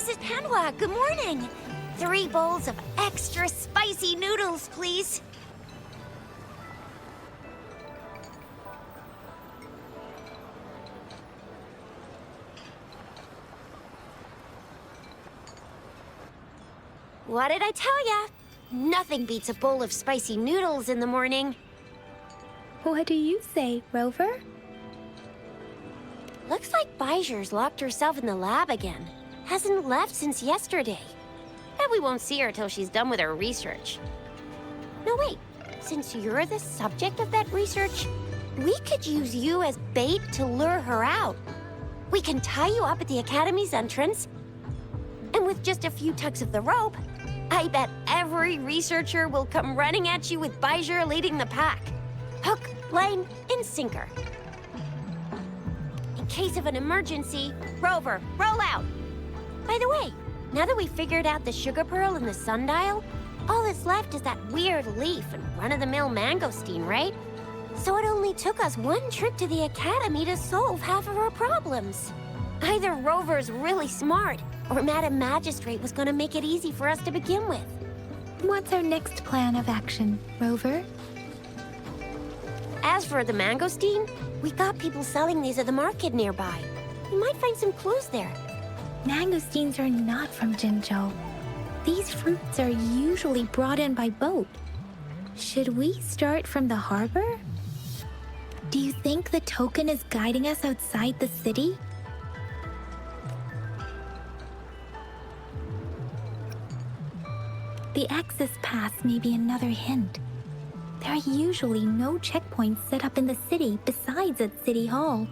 Mrs. Panhua, good morning. 3 bowls of extra spicy noodles, please. What did I tell ya? Nothing beats a bowl of spicy noodles in the morning. What do you say, Rover? Looks like Bijou's locked herself in the lab again. Hasn't left since yesterday. Bet we won't see her till she's done with her research. No, wait. Since you're the subject of that research, we could use you as bait to lure her out. We can tie you up at the Academy's entrance, and with just a few tugs of the rope, I bet every researcher will come running at you with Bijou leading the pack. Hook, line, and sinker. In case of an emergency, Rover, roll out. By the way, now that we figured out the sugar pearl and the sundial, all that's left is that weird leaf and run-of-the-mill mangosteen, right? So it only took us 1 trip to the Academy to solve half of our problems. Either Rover's really smart, or Madam Magistrate was gonna make it easy for us to begin with. What's our next plan of action, Rover? As for the mangosteen, we got people selling these at the market nearby. We might find some clues there. Mangosteens are not from Jinzhou. These fruits are usually brought in by boat. Should we start from the harbor? Do you think the token is guiding us outside the city? The access pass may be another hint. There are usually no checkpoints set up in the city besides at City Hall.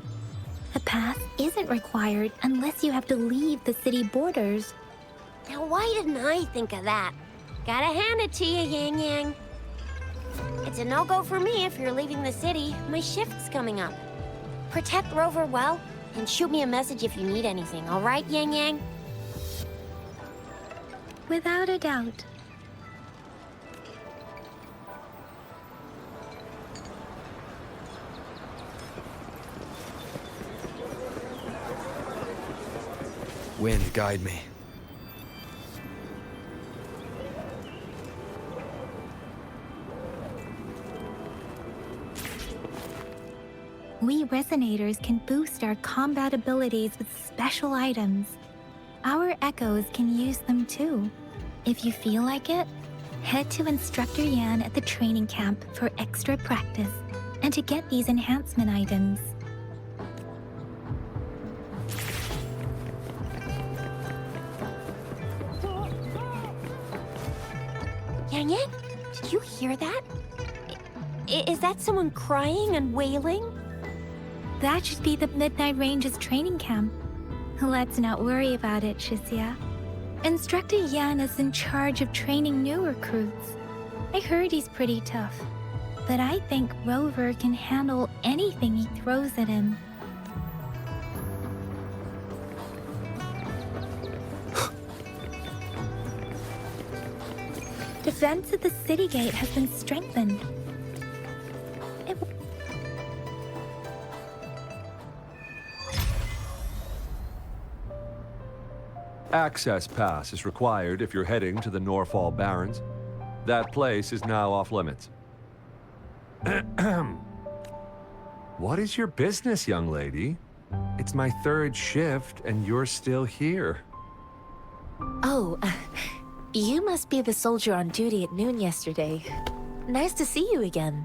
A pass isn't required unless you have to leave the city borders. Now, why didn't I think of that? Gotta hand it to you, Yang Yang. It's a no-go for me if you're leaving the city. My shift's coming up. Protect Rover well, and shoot me a message if you need anything, all right, Yang Yang? Without a doubt. Wind, guide me. We resonators can boost our combat abilities with special items. Our echoes can use them too. If you feel like it, head to Instructor Yan at the training camp for extra practice and to get these enhancement items. Yang Yang, did you hear that? Is that someone crying and wailing? That should be the Midnight Ranges training camp. Let's not worry about it, Chixia. Instructor Yan is in charge of training new recruits. I heard he's pretty tough, but I think Rover can handle anything he throws at him. Defense at the city gate has been strengthened. Access pass is required if you're heading to the Norfall Barrens. That place is now off limits. What is your business, young lady? It's my 3rd shift and you're still here. Oh, you must be the soldier on duty at noon yesterday. Nice to see you again.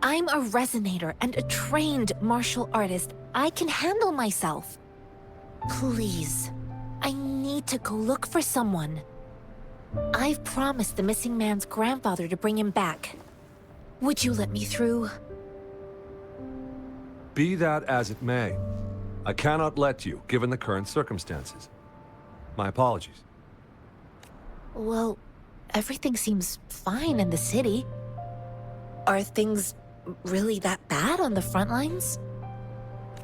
I'm a resonator and a trained martial artist. I can handle myself. Please, I need to go look for someone. I've promised the missing man's grandfather to bring him back. Would you let me through? Be that as it may, I cannot let you, given the current circumstances. My apologies. Well, everything seems fine in the city. Are things really that bad on the front lines?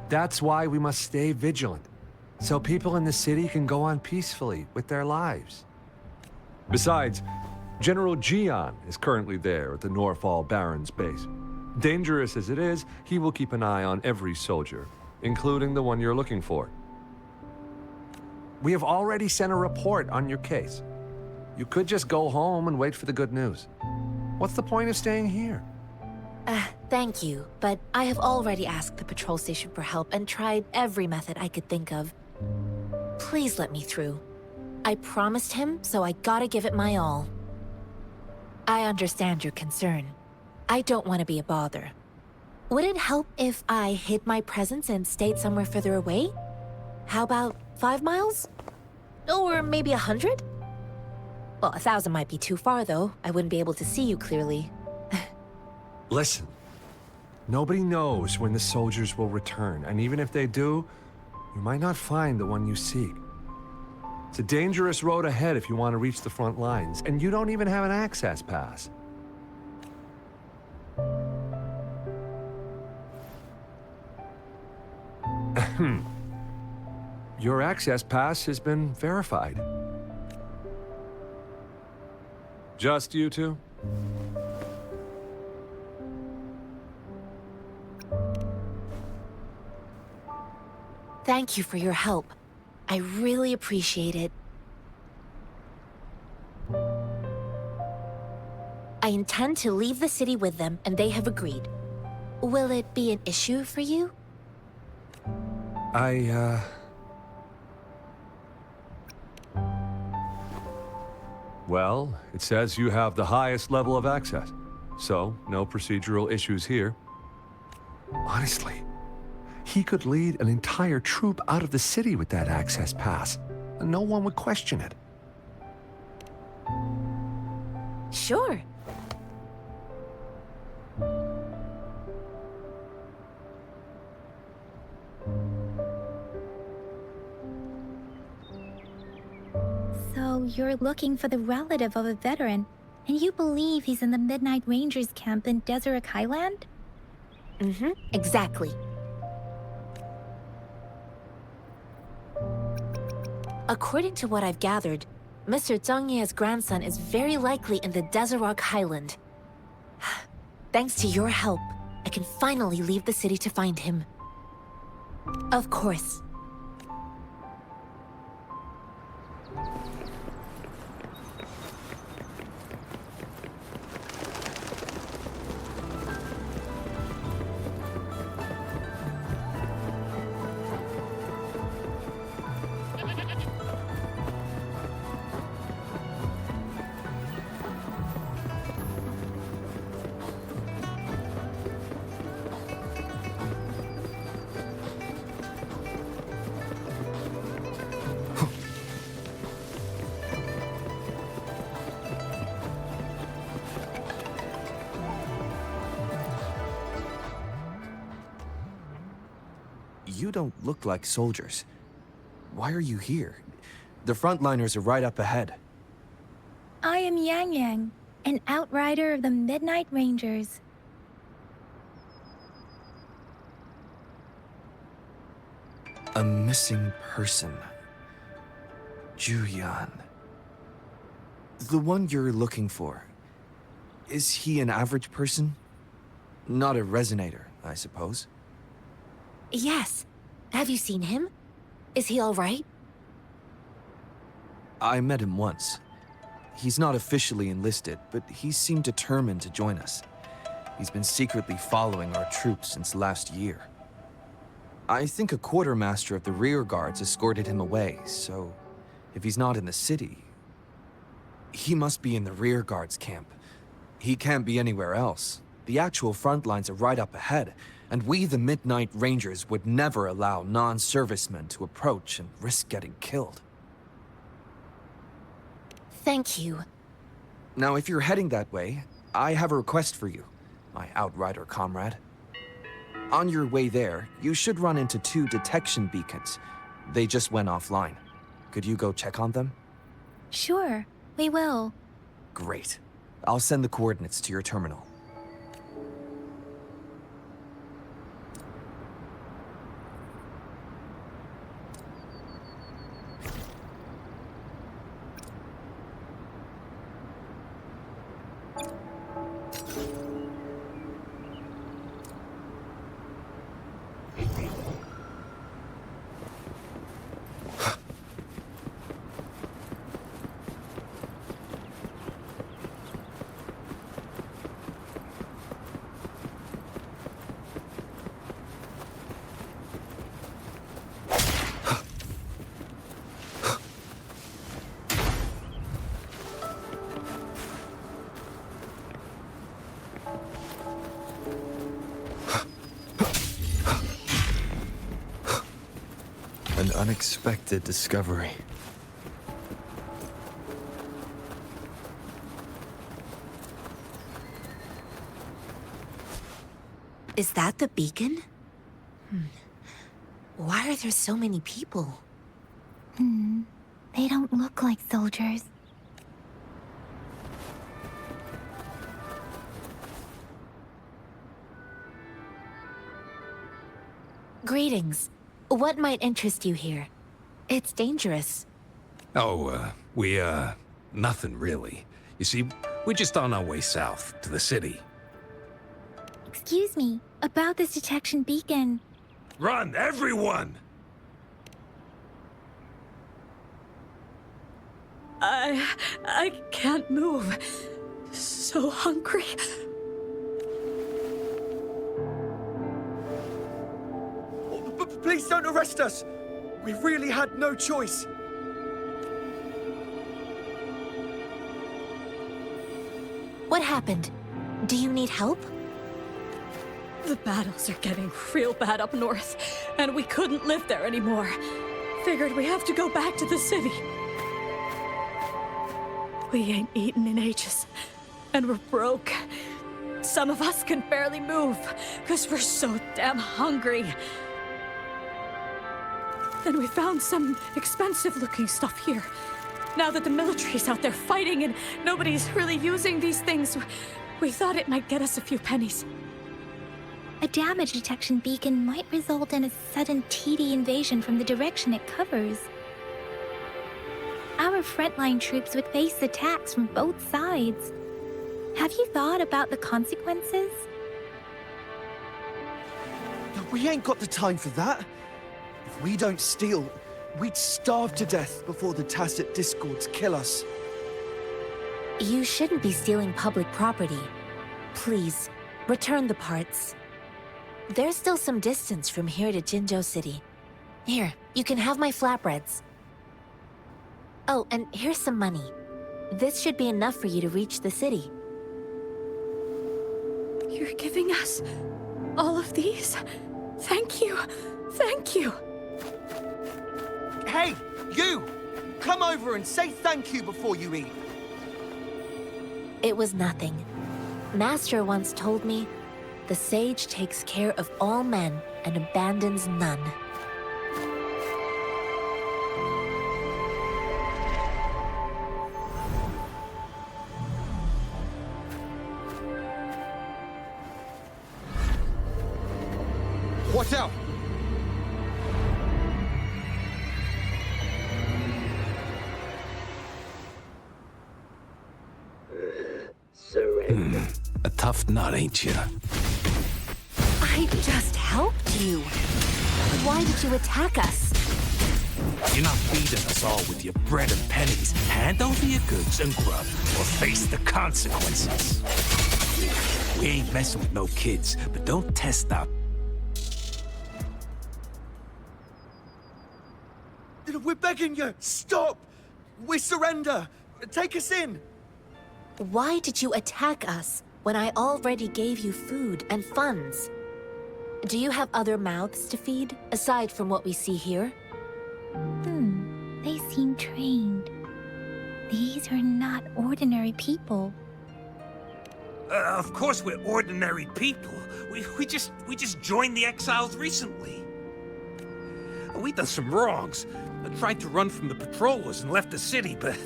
That's why we must stay vigilant, so people in the city can go on peacefully with their lives. Besides, General Jiyan is currently there at the Norfall Barrens base. Dangerous as it is, he will keep an eye on every soldier, including the one you're looking for. We have already sent a report on your case. You could just go home and wait for the good news. What's the point of staying here? Thank you, but I have already asked the patrol station for help and tried every method I could think of. Please let me through. I promised him, so I gotta give it my all. I understand your concern. I don't want to be a bother. Would it help if I hid my presence and stayed somewhere further away? How about 5 miles? Or maybe 100? Well, 1,000 might be too far, though. I wouldn't be able to see you clearly. Listen, nobody knows when the soldiers will return, and even if they do, you might not find the one you seek. It's a dangerous road ahead if you want to reach the front lines, and you don't even have an access pass. Your access pass has been verified. Just you two? Thank you for your help. I really appreciate it. I intend to leave the city with them, and they have agreed. Will it be an issue for you? Well, it says you have the highest level of access, so no procedural issues here. Honestly, he could lead an entire troop out of the city with that access pass, and no one would question it. Sure. So you're looking for the relative of a veteran, and you believe he's in the Midnight Rangers camp in Deseret Highland? Exactly. According to what I've gathered, Mr. Zhang Ye's grandson is very likely in the Deseret Highland. Thanks to your help, I can finally leave the city to find him. Of course. You don't look like soldiers. Why are you here? The frontliners are right up ahead. I am Yang Yang, an outrider of the Midnight Rangers. A missing person. Jiyan. The one you're looking for. Is he an average person? Not a resonator, I suppose. Yes. Have you seen him? Is he all right? I met him once. He's not officially enlisted, but he seemed determined to join us. He's been secretly following our troops since last year. I think a quartermaster of the rear guards escorted him away, so if he's not in the city, he must be in the rear guards camp. He can't be anywhere else. The actual front lines are right up ahead, and we, the Midnight Rangers, would never allow non-servicemen to approach and risk getting killed. Thank you. Now, if you're heading that way, I have a request for you, my outrider comrade. On your way there, you should run into 2 detection beacons. They just went offline. Could you go check on them? Sure, we will. Great. I'll send the coordinates to your terminal. unexpected discovery. Is that the beacon? Why are there so many people? They don't look like soldiers. Greetings. What might interest you here? It's dangerous. Oh, nothing really. You see, we're just on our way south to the city. Excuse me, about this detection beacon. Run, everyone! I can't move. So hungry. Please don't arrest us! We really had no choice. What happened? Do you need help? The battles are getting real bad up north, and we couldn't live there anymore. Figured we have to go back to the city. We ain't eaten in ages, and we're broke. Some of us can barely move, because we're so damn hungry. Then we found some expensive-looking stuff here. Now that the military's out there fighting and nobody's really using these things, we thought it might get us a few pennies. A damage detection beacon might result in a sudden TD invasion from the direction it covers. Our frontline troops would face attacks from both sides. Have you thought about the consequences? We ain't got the time for that. If we don't steal, we'd starve to death before the tacit discords kill us. You shouldn't be stealing public property. Please, return the parts. There's still some distance from here to Jinzhou City. Here, you can have my flatbreads. Oh, and here's some money. This should be enough for you to reach the city. You're giving us all of these? Thank you. Thank you. Hey, you! Come over and say thank you before you eat. It was nothing. Master once told me, the sage takes care of all men and abandons none. Watch out! Surrender. A tough nut, ain't you? I just helped you. Why did you attack us? You're not feeding us all with your bread and pennies. Hand over your goods and grub, or face the consequences. We ain't messing with no kids, but don't test out. We're begging you! Stop! We surrender! Take us in! Why did you attack us when I already gave you food and funds? Do you have other mouths to feed, aside from what we see here? They seem trained. These are not ordinary people. Of course we're ordinary people. We just joined the exiles recently. We done some wrongs. I tried to run from the patrollers and left the city, but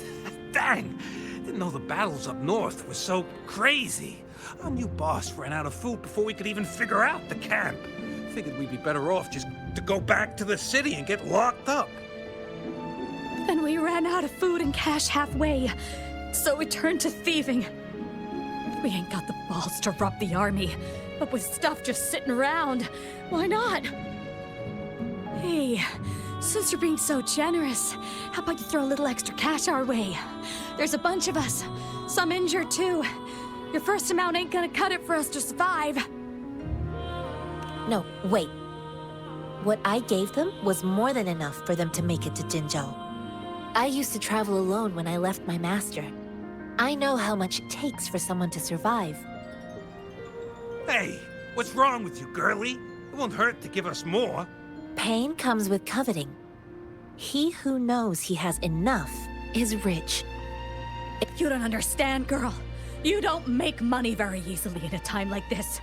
dang, didn't know the battles up north were so crazy. Our new boss ran out of food before we could even figure out the camp. Figured we'd be better off just to go back to the city and get locked up. Then we ran out of food and cash halfway, so we turned to thieving. We ain't got the balls to rob the army, but with stuff just sitting around, why not? Hey, since you're being so generous, how about you throw a little extra cash our way? There's a bunch of us, some injured too. Your first amount ain't gonna cut it for us to survive. No, wait. What I gave them was more than enough for them to make it to Jinzhou. I used to travel alone when I left my master. I know how much it takes for someone to survive. Hey, what's wrong with you, girlie? It won't hurt to give us more. Pain comes with coveting. He who knows he has enough is rich. You don't understand, girl. You don't make money very easily in a time like this.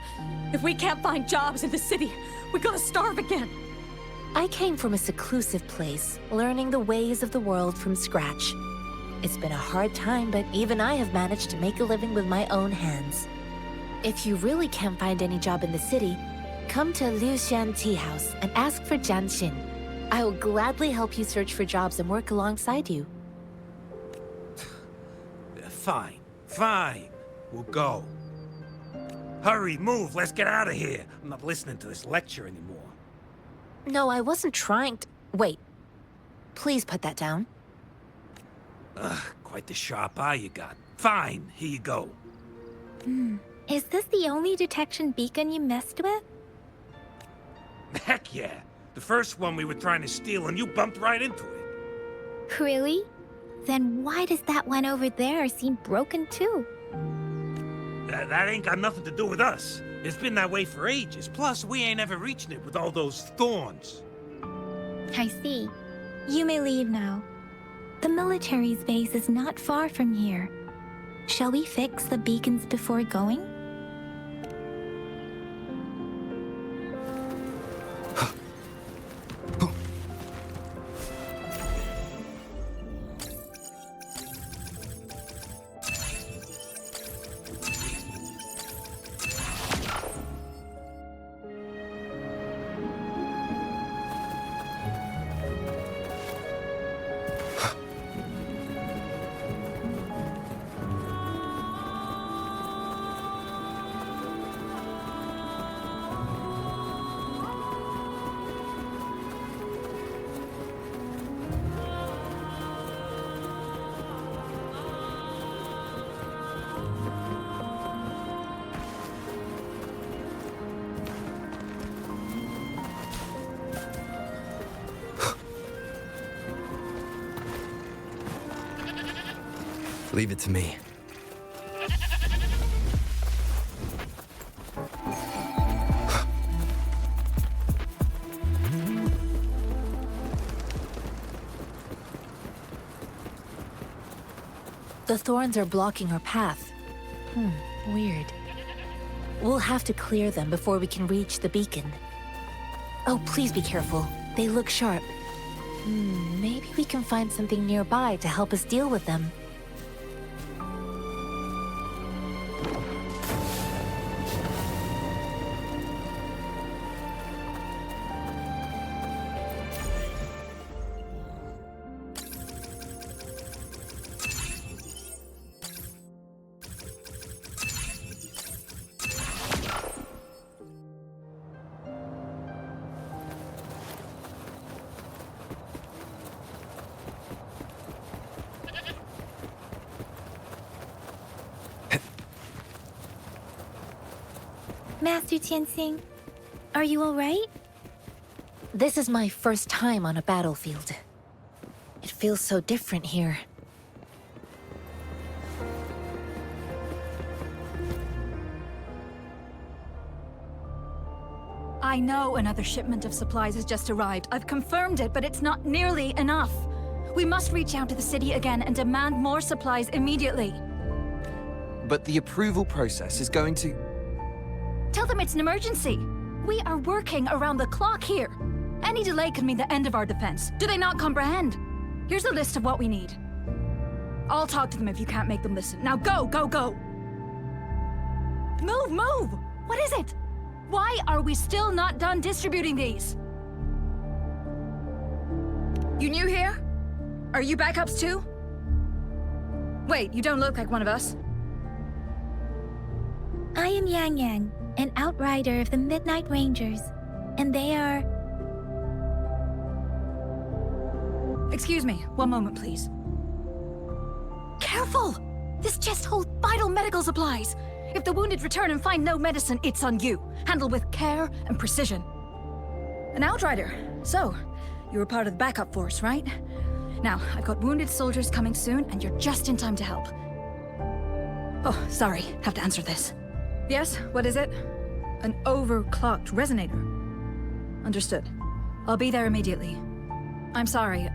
If we can't find jobs in the city, we're gonna starve again. I came from a seclusive place, learning the ways of the world from scratch. It's been a hard time, but even I have managed to make a living with my own hands. If you really can't find any job in the city, come to Liu Xian Tea House and ask for Jian Xin. I will gladly help you search for jobs and work alongside you. Fine, fine. We'll go. Hurry, move, let's get out of here. I'm not listening to this lecture anymore. No, I wasn't trying to... Wait. Please put that down. Quite the sharp eye you got. Fine, here you go. Is this the only detection beacon you messed with? Heck yeah. The first one we were trying to steal and you bumped right into it. Really? Then why does that one over there seem broken too? That ain't got nothing to do with us. It's been that way for ages. Plus, we ain't ever reaching it with all those thorns. I see. You may leave now. The military's base is not far from here. Shall we fix the beacons before going? Leave it to me. The thorns are blocking our path. Weird. We'll have to clear them before we can reach the beacon. Oh, please be careful. They look sharp. Maybe we can find something nearby to help us deal with them. Master Tianxing, are you all right? This is my first time on a battlefield. It feels so different here. I know another shipment of supplies has just arrived. I've confirmed it, but it's not nearly enough. We must reach out to the city again and demand more supplies immediately. But the approval process is going to... Tell them it's an emergency. We are working around the clock here. Any delay could mean the end of our defense. Do they not comprehend? Here's a list of what we need. I'll talk to them if you can't make them listen. Now go, go, go! Move, move! What is it? Why are we still not done distributing these? You new here? Are you backups too? Wait, you don't look like one of us. I am Yang Yang, an outrider of the Midnight Rangers, and they are... Excuse me, one moment, please. Careful! This chest holds vital medical supplies. If the wounded return and find no medicine, it's on you. Handle with care and precision. An outrider. So, you were part of the backup force, right? Now, I've got wounded soldiers coming soon, and you're just in time to help. Oh, sorry, have to answer this. Yes, what is it? An overclocked resonator. Understood. I'll be there immediately. I'm sorry.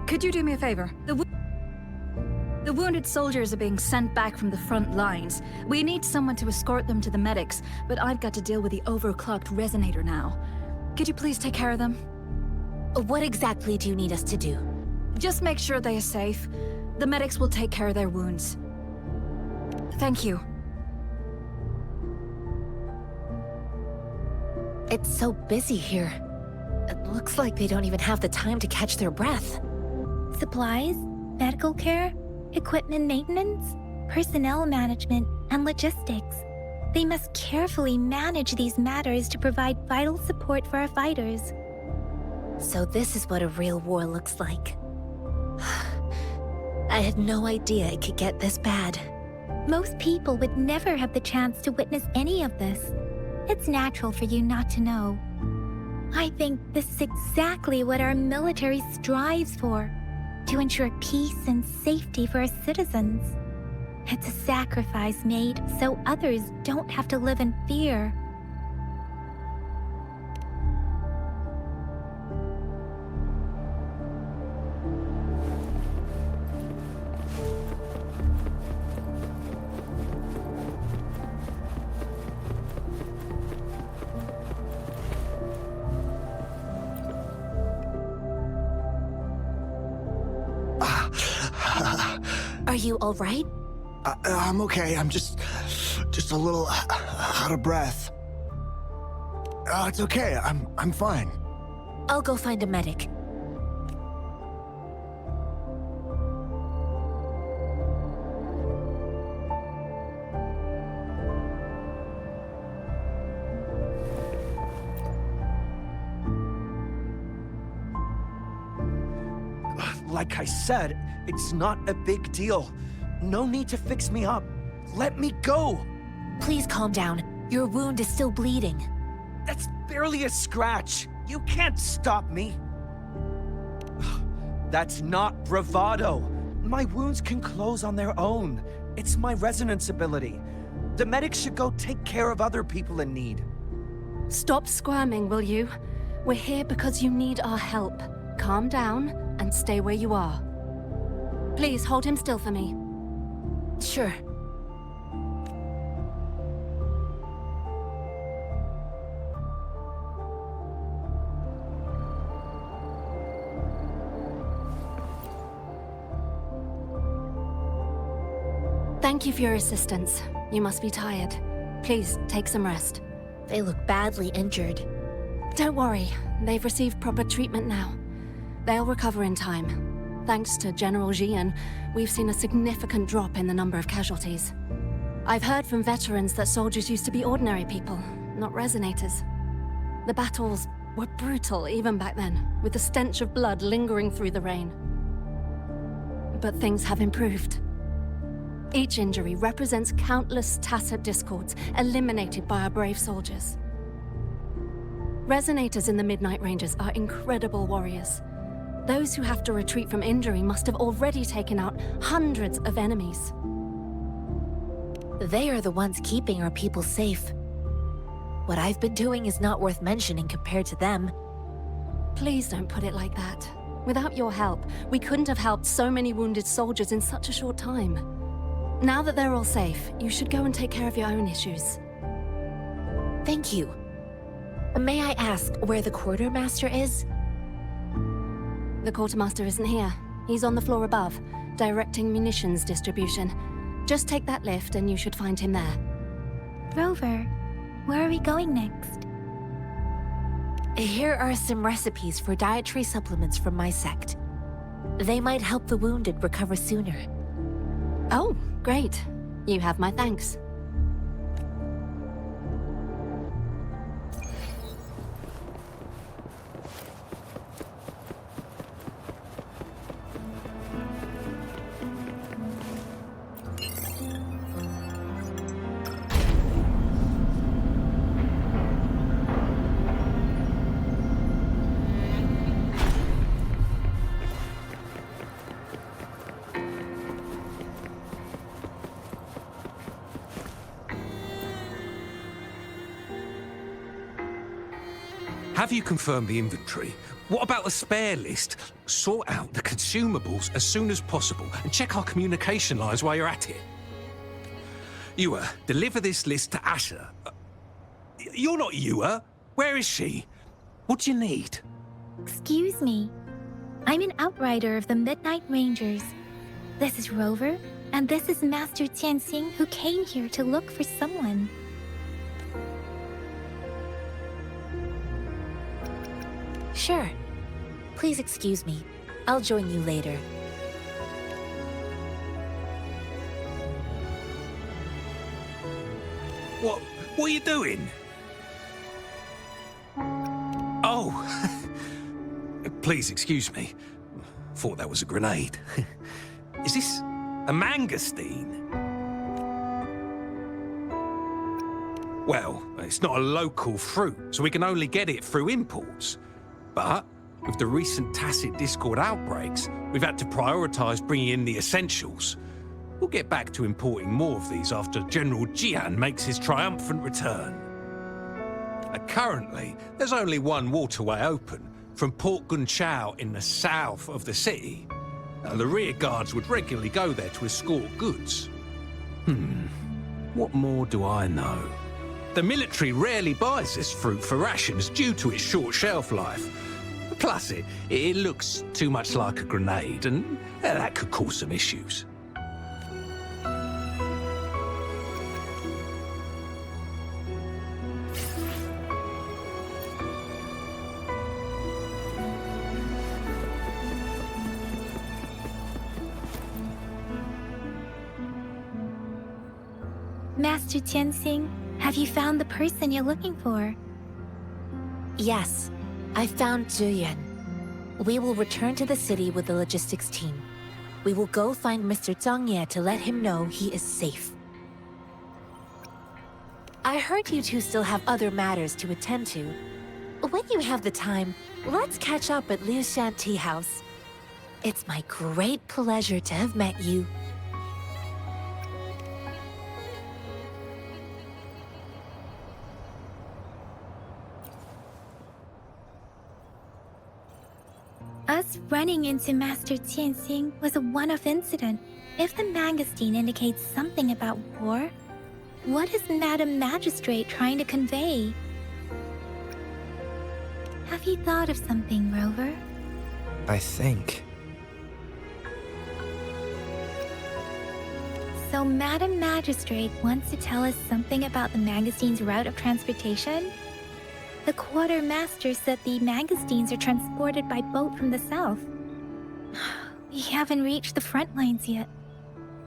Could you do me a favor? The wounded soldiers are being sent back from the front lines. We need someone to escort them to the medics, but I've got to deal with the overclocked resonator now. Could you please take care of them? What exactly do you need us to do? Just make sure they are safe. The medics will take care of their wounds. Thank you. It's so busy here. It looks like they don't even have the time to catch their breath. Supplies, medical care, equipment maintenance, personnel management, and logistics. They must carefully manage these matters to provide vital support for our fighters. So this is what a real war looks like. I had no idea it could get this bad. Most people would never have the chance to witness any of this. It's natural for you not to know. I think this is exactly what our military strives for, to ensure peace and safety for our citizens. It's a sacrifice made so others don't have to live in fear. Are you all right? I'm okay. I'm just a little out of breath. It's okay. I'm fine. I'll go find a medic. Like I said, it's not a big deal. No need to fix me up. Let me go. Please calm down. Your wound is still bleeding. That's barely a scratch. You can't stop me. That's not bravado. My wounds can close on their own. It's my resonance ability. The medics should go take care of other people in need. Stop squirming, will you? We're here because you need our help. Calm down and stay where you are. Please hold him still for me. Sure. Thank you for your assistance. You must be tired. Please take some rest. They look badly injured. Don't worry, they've received proper treatment now. They'll recover in time. Thanks to General Jiyan, we've seen a significant drop in the number of casualties. I've heard from veterans that soldiers used to be ordinary people, not resonators. The battles were brutal even back then, with the stench of blood lingering through the rain. But things have improved. Each injury represents countless tacit discords eliminated by our brave soldiers. Resonators in the Midnight Ranges are incredible warriors. Those who have to retreat from injury must have already taken out hundreds of enemies. They are the ones keeping our people safe. What I've been doing is not worth mentioning compared to them. Please don't put it like that. Without your help, we couldn't have helped so many wounded soldiers in such a short time. Now that they're all safe, you should go and take care of your own issues. Thank you. May I ask where the quartermaster is? The quartermaster isn't here. He's on the floor above, directing munitions distribution. Just take that lift and you should find him there. Rover, where are we going next? Here are some recipes for dietary supplements from my sect. They might help the wounded recover sooner. Oh, great. You have my thanks. Have you confirmed the inventory? What about the spare list? Sort out the consumables as soon as possible and check our communication lines while you're at it. Yua, deliver this list to Asher. You're not Yua. Where is she? What do you need? Excuse me. I'm an outrider of the Midnight Rangers. This is Rover, and this is Master Tianxing, who came here to look for someone. Sure. Please excuse me. I'll join you later. What are you doing? Oh. Please excuse me. Thought that was a grenade. Is this a mangosteen? Well, it's not a local fruit, so we can only get it through imports. But with the recent tacit Discord outbreaks, we've had to prioritise bringing in the essentials. We'll get back to importing more of these after General Jiyan makes his triumphant return. Currently, there's only one waterway open, from Port Gunchao in the south of the city. The rear guards would regularly go there to escort goods. What more do I know? The military rarely buys this fruit for rations due to its short shelf life. Plus, it looks too much like a grenade, and that could cause some issues. Master Tianxing, have you found the person you're looking for? Yes, I found Jiyan. We will return to the city with the logistics team. We will go find Mr. Zhang Ye to let him know he is safe. I heard you two still have other matters to attend to. When you have the time, let's catch up at Liu Shan Tea House. It's my great pleasure to have met you. Us running into Master Tianxing was a one-off incident. If the mangosteen indicates something about war, what is Madam Magistrate trying to convey? Have you thought of something, Rover? I think. So Madam Magistrate wants to tell us something about the mangosteen's route of transportation? The quartermaster said the mangosteens are transported by boat from the south. We haven't reached the front lines yet,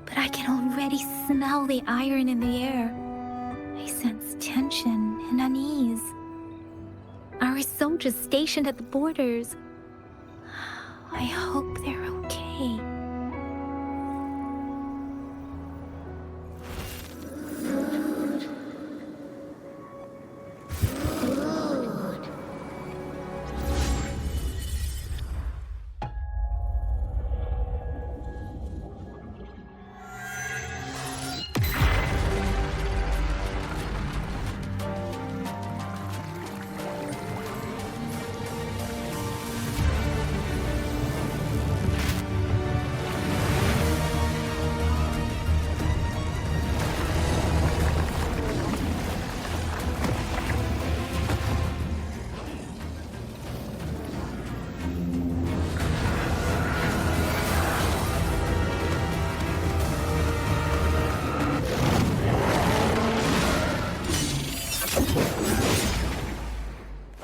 but I can already smell the iron in the air. I sense tension and unease. Our soldiers stationed at the borders. I hope they're okay.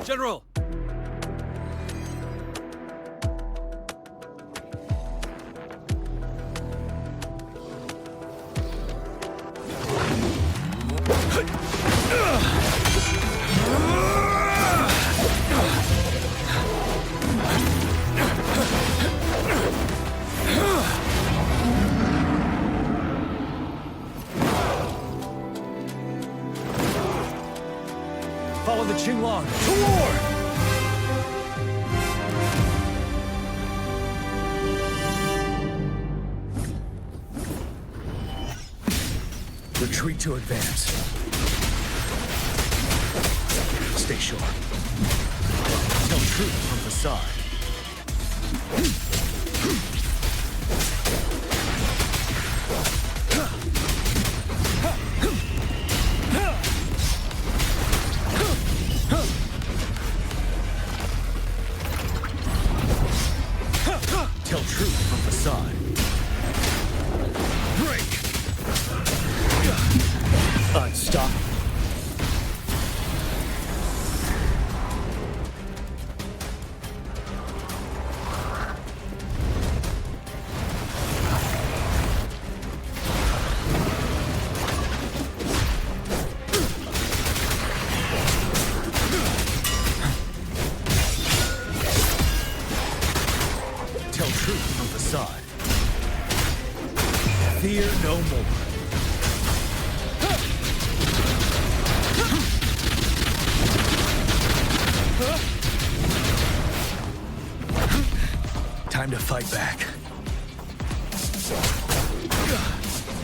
General! Follow the Qinglong. To war! Retreat to advance. Stay sharp. truth from facade. Tell truth from facade. Break! Unstop. Tell truth from facade. Fear no more. Time to fight back.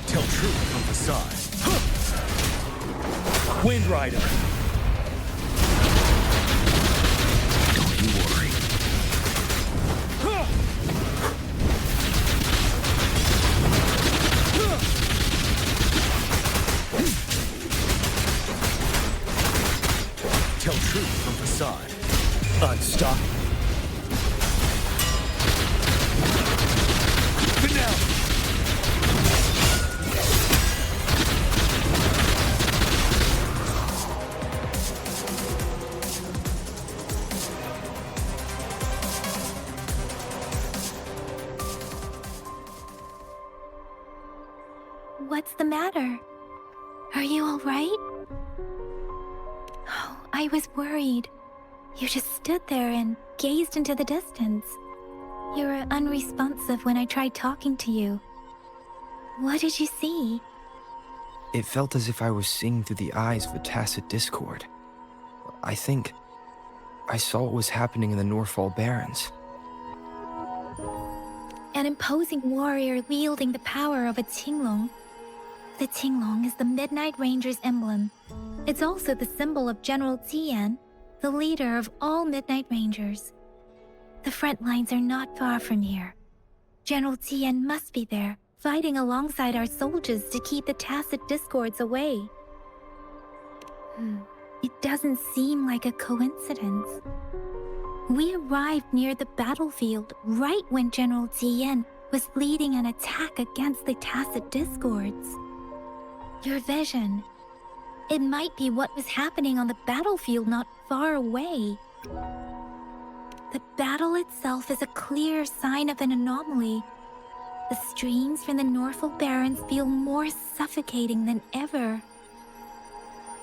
Tell truth from facade. Wind Rider. Don't you worry. Tell truth from facade. Unstop. Finale. What's the matter? Are you all right? Oh, I was worried. You just stood there and gazed into the distance. You were unresponsive when I tried talking to you. What did you see? It felt as if I was seeing through the eyes of a tacit discord. I think I saw what was happening in the Norfall Barrens. An imposing warrior wielding the power of a Qinglong. The Qinglong is the Midnight Ranger's emblem. It's also the symbol of General Jiyan, the leader of all Midnight Rangers. The front lines are not far from here. General Jiyan must be there, fighting alongside our soldiers to keep the tacit discords away. It doesn't seem like a coincidence. We arrived near the battlefield right when General Jiyan was leading an attack against the tacit discords. Your vision. It might be what was happening on the battlefield not far away. The battle itself is a clear sign of an anomaly. The streams from the Norfall Barrens feel more suffocating than ever.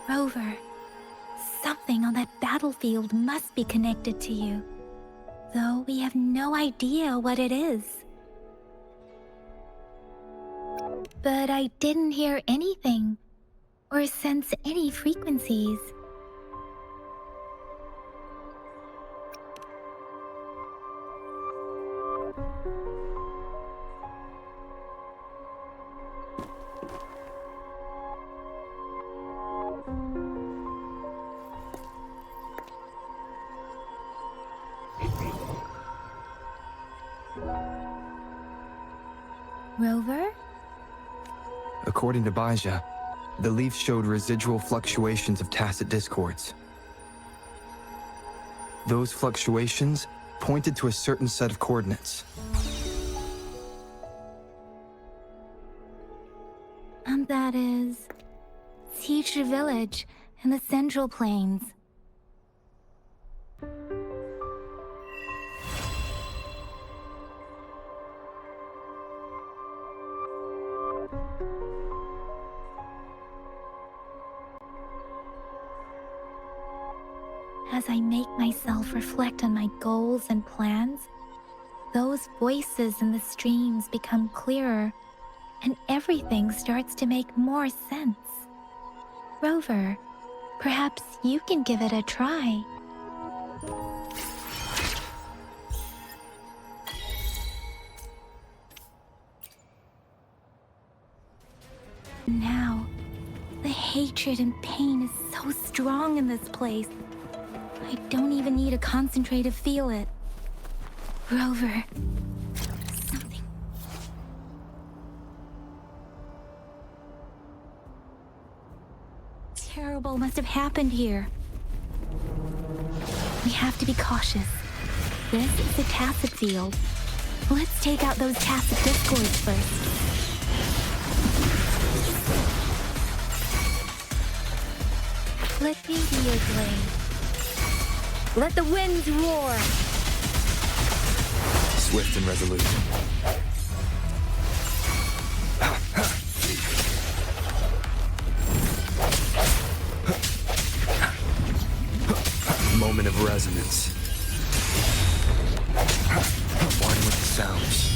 Rover, something on that battlefield must be connected to you, though we have no idea what it is. But I didn't hear anything or sense any frequencies. Rover? According to Baja, the leaf showed residual fluctuations of tacit discords. Those fluctuations pointed to a certain set of coordinates. And that is Chixia village in the Central Plains. As I make myself reflect on my goals and plans, those voices in the streams become clearer, and everything starts to make more sense. Rover, perhaps you can give it a try. Now, the hatred and pain is so strong in this place. I don't even need to concentrate to feel it. Rover. Something. Terrible must have happened here. We have to be cautious. This is a tacit field. Let's take out those tacit discords first. Let me be your blade. Let the winds roar. Swift and resolute. Moment of resonance. One with the sounds.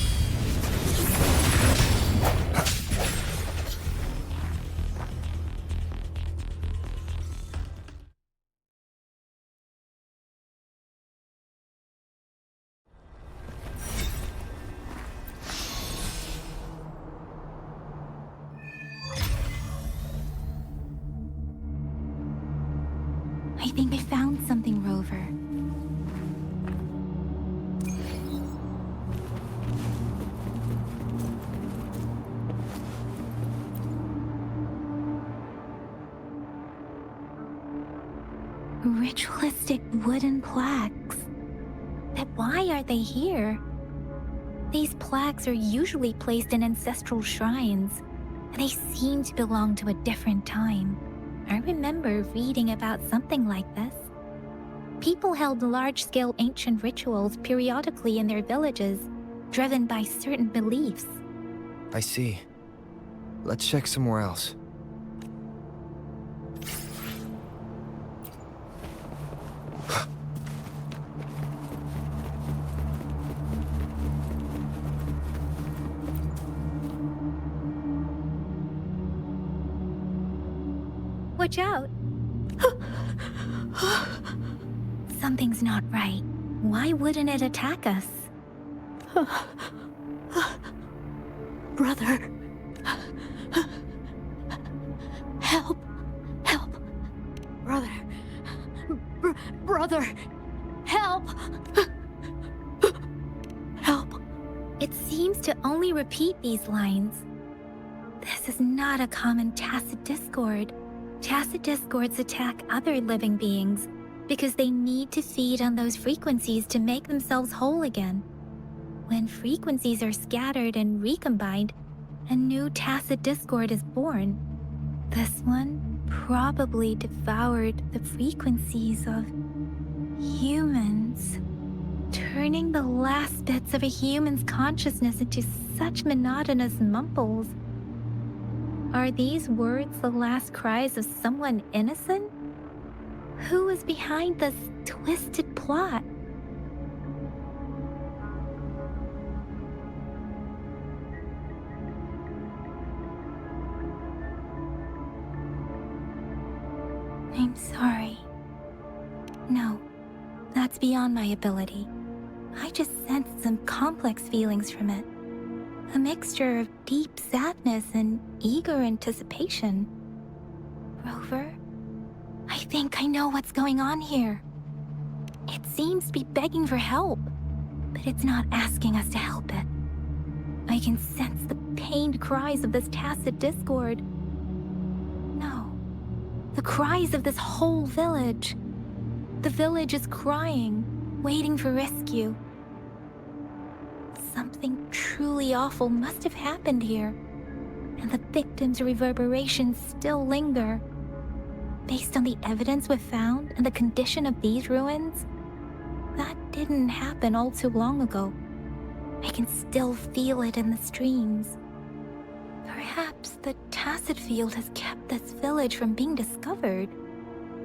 I think I found something, Rover. Ritualistic wooden plaques. But why are they here? These plaques are usually placed in ancestral shrines, and they seem to belong to a different time. I remember reading about something like this. People held large-scale ancient rituals periodically in their villages, driven by certain beliefs. I see. Let's check somewhere else. Watch out! Something's not right. Why wouldn't it attack us? Brother. Help. Help. Brother. Brother. Help. Help. It seems to only repeat these lines. This is not a common tacit discord. Tacit discords attack other living beings because they need to feed on those frequencies to make themselves whole again. When frequencies are scattered and recombined, a new tacit discord is born. This one probably devoured the frequencies of humans, turning the last bits of a human's consciousness into such monotonous mumbles. Are these words the last cries of someone innocent? Who is behind this twisted plot? I'm sorry. No, that's beyond my ability. I just sensed some complex feelings from it. A mixture of deep sadness and eager anticipation. Rover, I think I know what's going on here. It seems to be begging for help, but it's not asking us to help it. I can sense the pained cries of this tacit discord. No, the cries of this whole village. The village is crying, waiting for rescue. Something truly awful must have happened here, and the victims' reverberations still linger. Based on the evidence we've found and the condition of these ruins, that didn't happen all too long ago. I can still feel it in the streams. Perhaps the tacit field has kept this village from being discovered,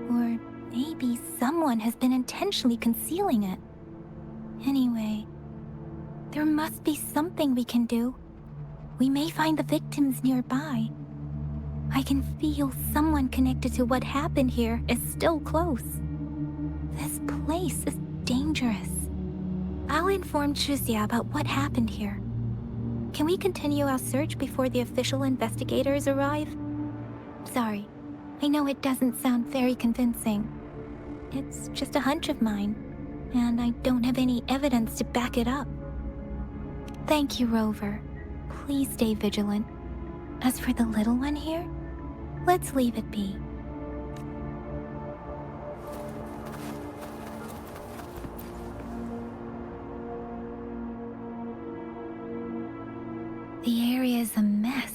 or maybe someone has been intentionally concealing it. Anyway, there must be something we can do. We may find the victims nearby. I can feel someone connected to what happened here is still close. This place is dangerous. I'll inform Chixia about what happened here. Can we continue our search before the official investigators arrive? Sorry, I know it doesn't sound very convincing. It's just a hunch of mine, and I don't have any evidence to back it up. Thank you, Rover. Please stay vigilant. As for the little one here, let's leave it be. The area is a mess,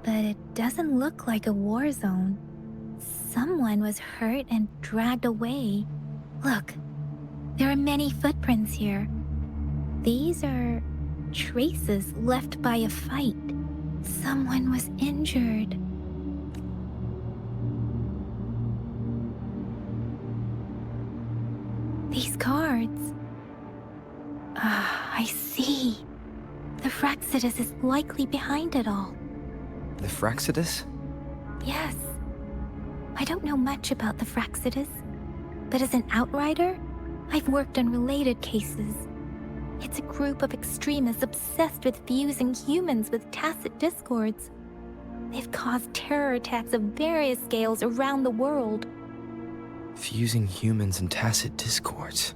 but it doesn't look like a war zone. Someone was hurt and dragged away. Look, there are many footprints here. These are traces left by a fight. Someone was injured. These cards. I see. The Fraxidus is likely behind it all. The Fraxidus? Yes. I don't know much about the Fraxidus, but as an outrider, I've worked on related cases. It's a group of extremists obsessed with fusing humans with tacit discords. They've caused terror attacks of various scales around the world. Fusing humans and tacit discords.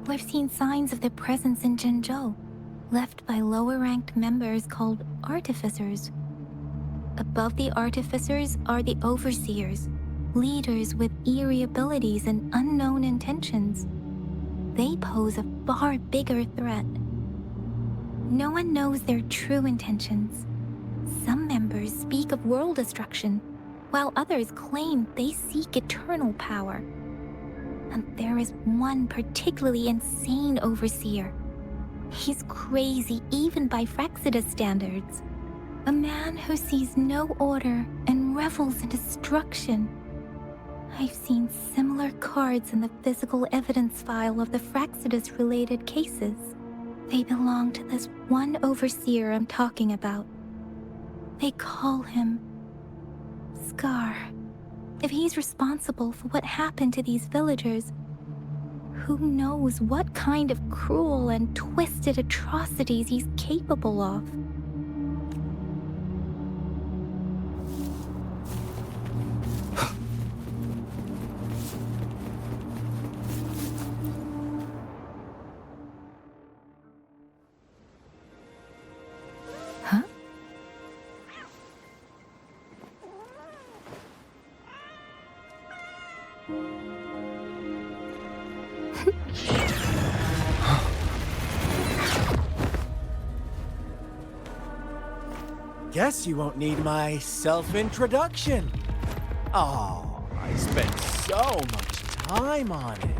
I've seen signs of their presence in Jinzhou, left by lower-ranked members called artificers. Above the artificers are the overseers, leaders with eerie abilities and unknown intentions. They pose a far bigger threat. No one knows their true intentions. Some members speak of world destruction, while others claim they seek eternal power. And there is one particularly insane overseer. He's crazy even by Fraxidus standards. A man who sees no order and revels in destruction. I've seen similar cards in the physical evidence file of the Fraxidus-related cases. They belong to this one overseer I'm talking about. They call him Scar. If he's responsible for what happened to these villagers, who knows what kind of cruel and twisted atrocities he's capable of. Huh? Guess you won't need my self-introduction. Oh, I spent so much time on it.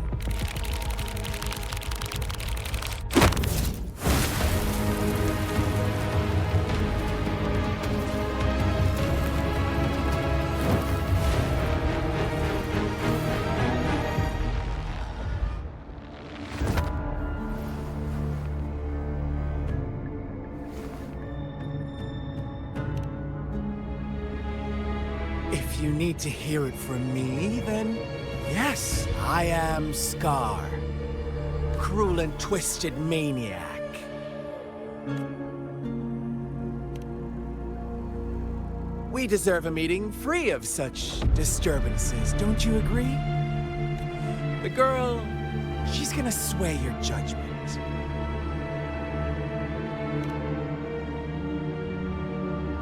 If you need to hear it from me, then yes, I am Scar. Cruel and twisted maniac. We deserve a meeting free of such disturbances, don't you agree? The girl, she's gonna sway your judgment.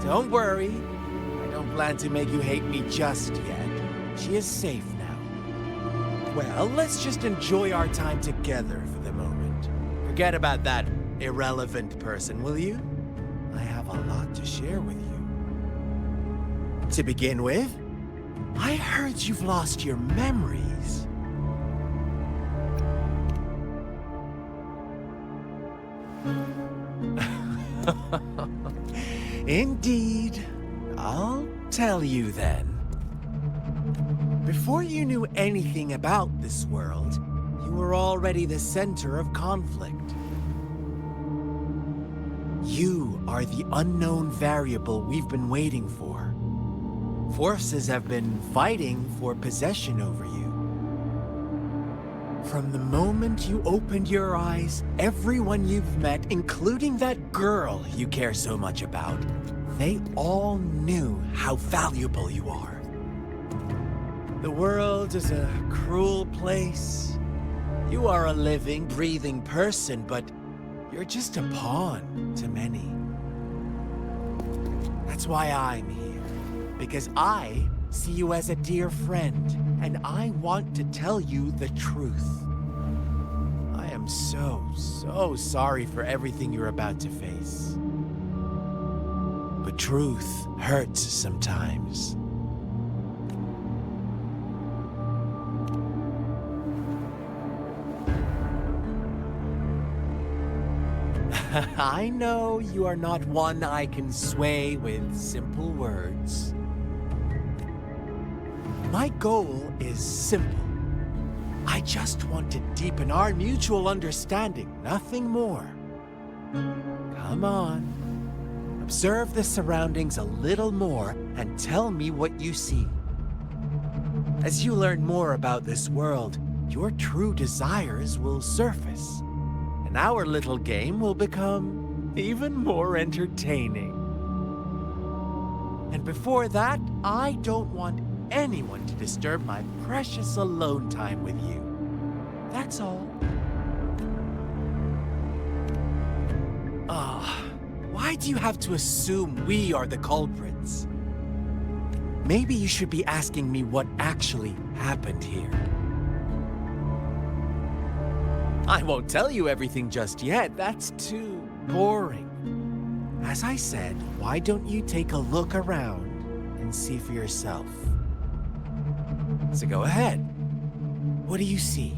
Don't worry. I don't plan to make you hate me just yet. She is safe now. Well, let's just enjoy our time together for the moment. Forget about that irrelevant person, will you? I have a lot to share with you. To begin with, I heard you've lost your memories. Indeed. I'll tell you then. Before you knew anything about this world, you were already the center of conflict. You are the unknown variable we've been waiting for. Forces have been fighting for possession over you. From the moment you opened your eyes, everyone you've met, including that girl you care so much about, they all knew how valuable you are. The The world is a cruel place. You are a living, breathing person, but you're just a pawn to many. That's why I'm here. Because I see you as a dear friend, and I want to tell you the truth. I am so sorry for everything you're about to face. But truth hurts sometimes. I know you are not one I can sway with simple words. My goal is simple. I just want to deepen our mutual understanding, nothing more. Come on. Observe the surroundings a little more and tell me what you see. As you learn more about this world, your true desires will surface. And our little game will become even more entertaining. And before that, I don't want anyone to disturb my precious alone time with you. That's all. Why do you have to assume we are the culprits? Maybe you should be asking me what actually happened here. I won't tell you everything just yet. That's too boring. As I said, why don't you take a look around and see for yourself? So go ahead. What do you see?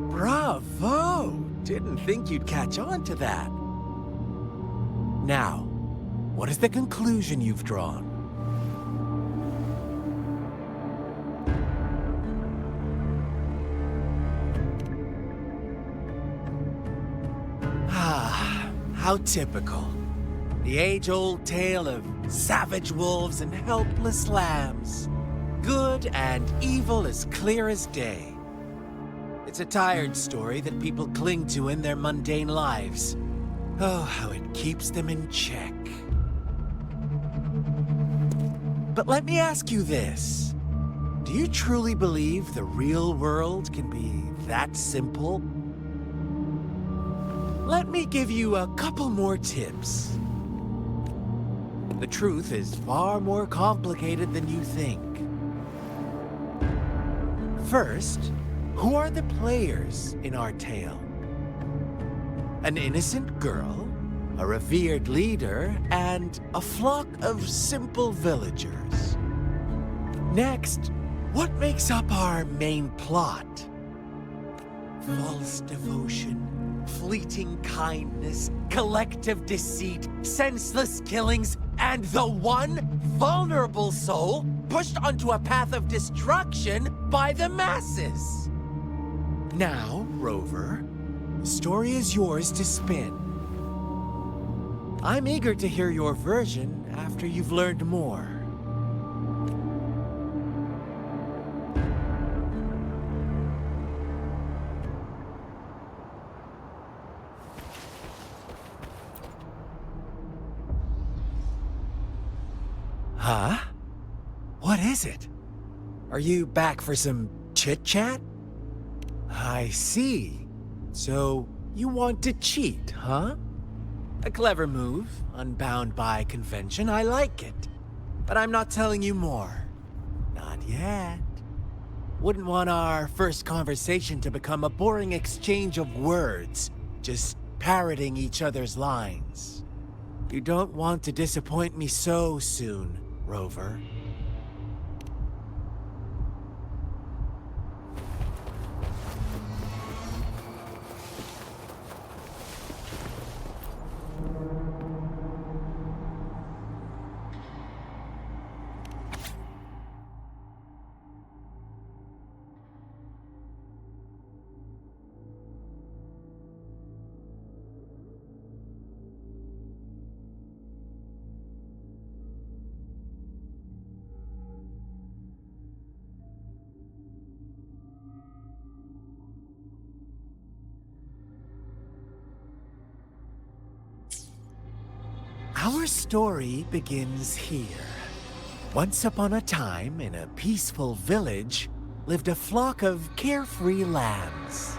Bravo! Didn't think you'd catch on to that. Now, what is the conclusion you've drawn? How typical. The age-old tale of savage wolves and helpless lambs. Good and evil as clear as day. It's a tired story that people cling to in their mundane lives. Oh, how it keeps them in check. But let me ask you this. Do you truly believe the real world can be that simple? Let me give you a couple more tips. The truth is far more complicated than you think. First, who are the players in our tale? An innocent girl, a revered leader, and a flock of simple villagers. Next, what makes up our main plot? False devotion, fleeting kindness, collective deceit, senseless killings, and the one vulnerable soul pushed onto a path of destruction by the masses. Now, Rover, the story is yours to spin. I'm eager to hear your version after you've learned more. Huh? What is it? Are you back for some chit-chat? I see. So, you want to cheat, huh? A clever move, unbound by convention. I like it. But I'm not telling you more. Not yet. Wouldn't want our first conversation to become a boring exchange of words, just parroting each other's lines. You don't want to disappoint me so soon, Rover. Our story begins here. Once upon a time, in a peaceful village, lived a flock of carefree lambs.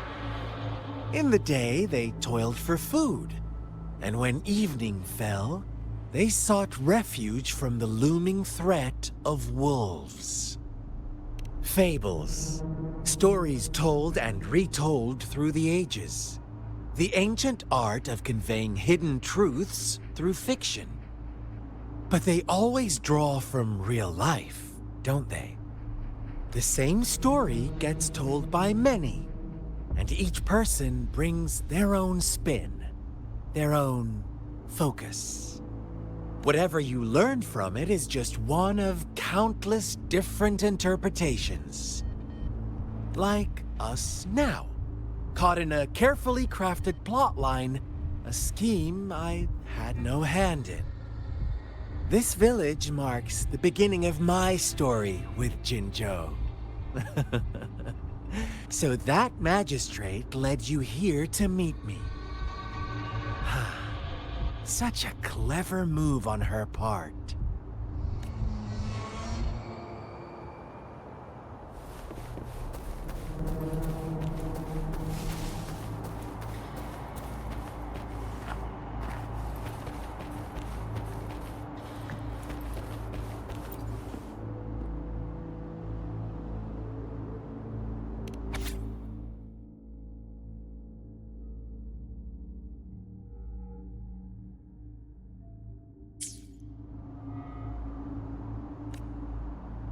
In the day, they toiled for food, and when evening fell, they sought refuge from the looming threat of wolves. Fables, stories told and retold through the ages. The ancient art of conveying hidden truths through fiction. But they always draw from real life, don't they? The same story gets told by many, and each person brings their own spin, their own focus. Whatever you learn from it is just one of countless different interpretations. Like us now, caught in a carefully crafted plotline, a scheme I had no hand in. This village marks the beginning of my story with Jinzhou. So that magistrate led you here to meet me. Such a clever move on her part.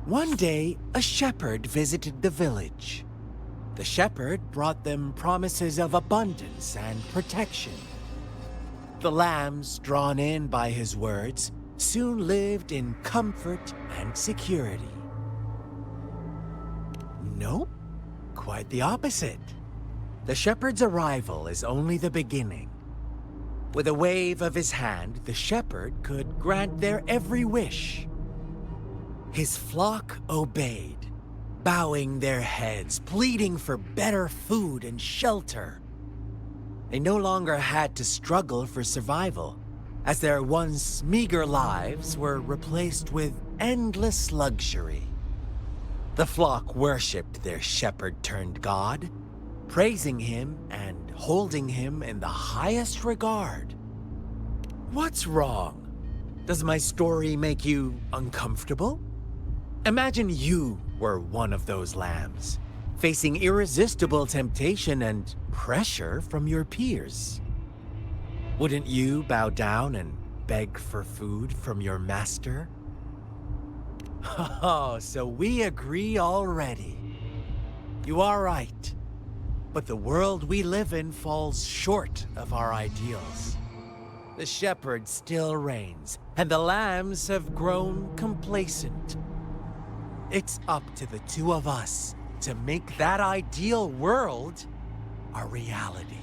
One day, a shepherd visited the village. The shepherd brought them promises of abundance and protection. The lambs, drawn in by his words, soon lived in comfort and security. Nope, quite the opposite. The shepherd's arrival is only the beginning. With a wave of his hand, the shepherd could grant their every wish. His flock obeyed, bowing their heads, pleading for better food and shelter. They no longer had to struggle for survival, as their once meager lives were replaced with endless luxury. The flock worshipped their shepherd-turned-god, praising him and holding him in the highest regard. What's wrong? Does my story make you uncomfortable? Imagine you were one of those lambs, facing irresistible temptation and pressure from your peers. Wouldn't you bow down and beg for food from your master? Oh, so we agree already. You are right. But the world we live in falls short of our ideals. The shepherd still reigns, and the lambs have grown complacent. It's up to the two of us to make that ideal world a reality.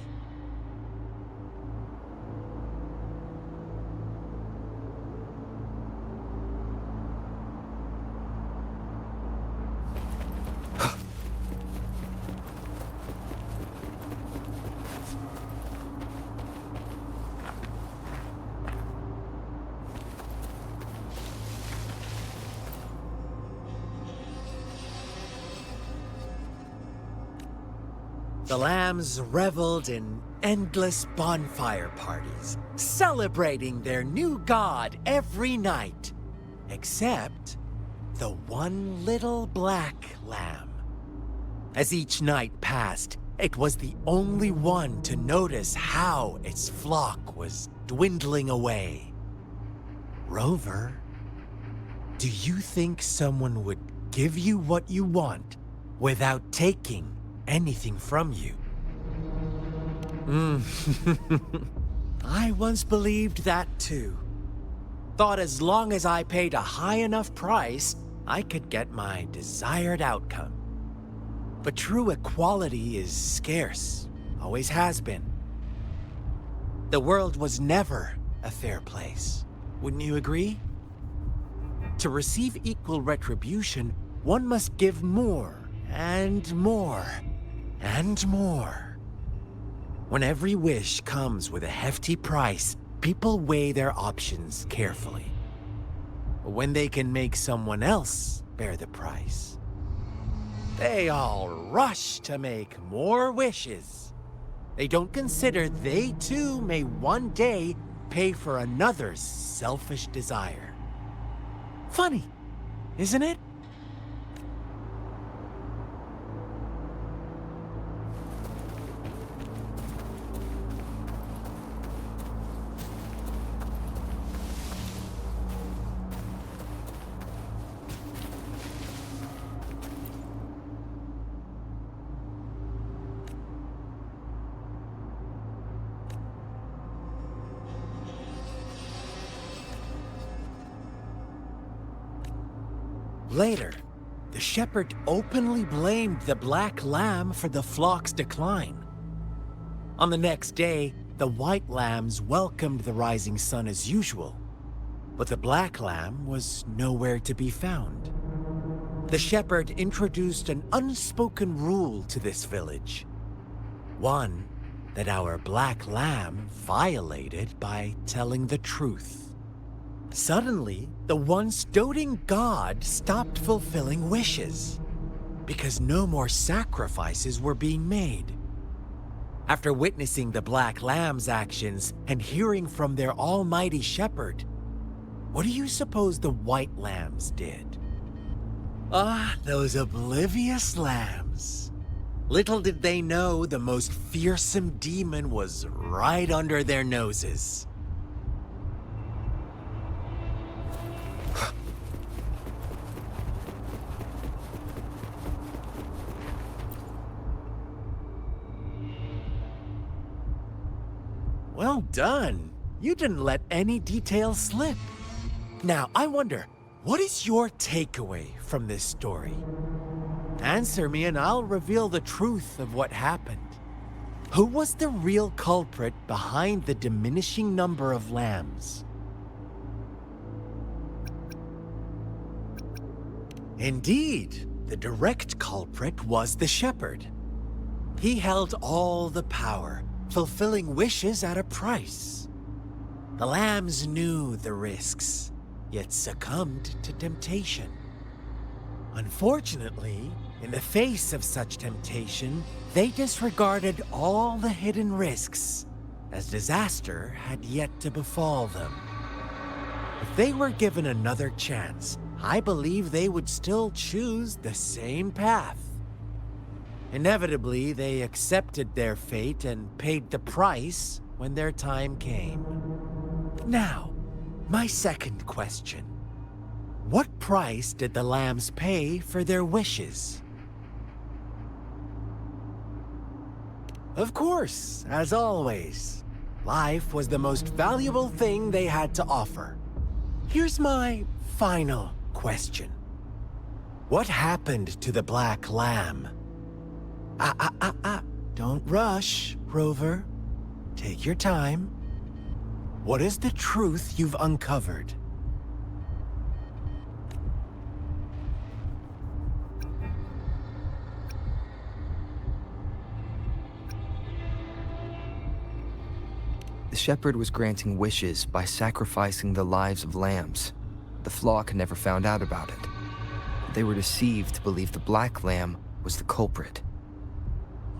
The lambs reveled in endless bonfire parties, celebrating their new god every night, except the one little black lamb. As each night passed, it was the only one to notice how its flock was dwindling away. Rover, do you think someone would give you what you want without taking anything from you? I once believed that too. Thought as long as I paid a high enough price, I could get my desired outcome. But true equality is scarce, always has been. The world was never a fair place, wouldn't you agree? To receive equal retribution, one must give more and more and more. When every wish comes with a hefty price, people weigh their options carefully. But when they can make someone else bear the price, they all rush to make more wishes. They don't consider they too may one day pay for another's selfish desire. Funny, isn't it? Later, the shepherd openly blamed the black lamb for the flock's decline. On the next day, the white lambs welcomed the rising sun as usual, but the black lamb was nowhere to be found. The shepherd introduced an unspoken rule to this village, one that our black lamb violated by telling the truth. Suddenly, the once doting god stopped fulfilling wishes because no more sacrifices were being made. After witnessing the black lamb's actions and hearing from their almighty shepherd, what do you suppose the white lambs did? Those oblivious lambs. Little did they know the most fearsome demon was right under their noses. Well done. You didn't let any details slip. Now, I wonder, what is your takeaway from this story? Answer me and I'll reveal the truth of what happened. Who was the real culprit behind the diminishing number of lambs? Indeed, the direct culprit was the shepherd. He held all the power, fulfilling wishes at a price. The lambs knew the risks, yet succumbed to temptation. Unfortunately, in the face of such temptation, they disregarded all the hidden risks, as disaster had yet to befall them. If they were given another chance, I believe they would still choose the same path. Inevitably, they accepted their fate and paid the price when their time came. Now, my second question. What price did the lambs pay for their wishes? Of course, as always, life was the most valuable thing they had to offer. Here's my final question. What happened to the black lamb? Don't rush, Rover. Take your time. What is the truth you've uncovered? The shepherd was granting wishes by sacrificing the lives of lambs. The flock never found out about it. They were deceived to believe the black lamb was the culprit.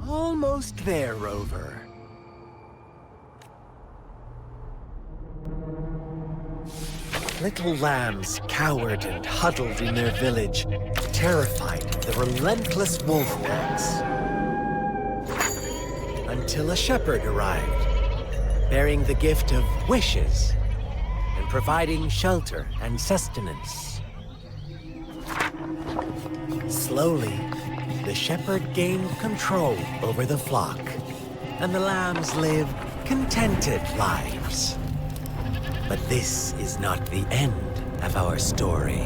Almost there, Rover. Little lambs cowered and huddled in their village, terrified of the relentless wolf packs. Until a shepherd arrived, bearing the gift of wishes and providing shelter and sustenance. Slowly, the shepherd gained control over the flock, and the lambs lived contented lives. But this is not the end of our story.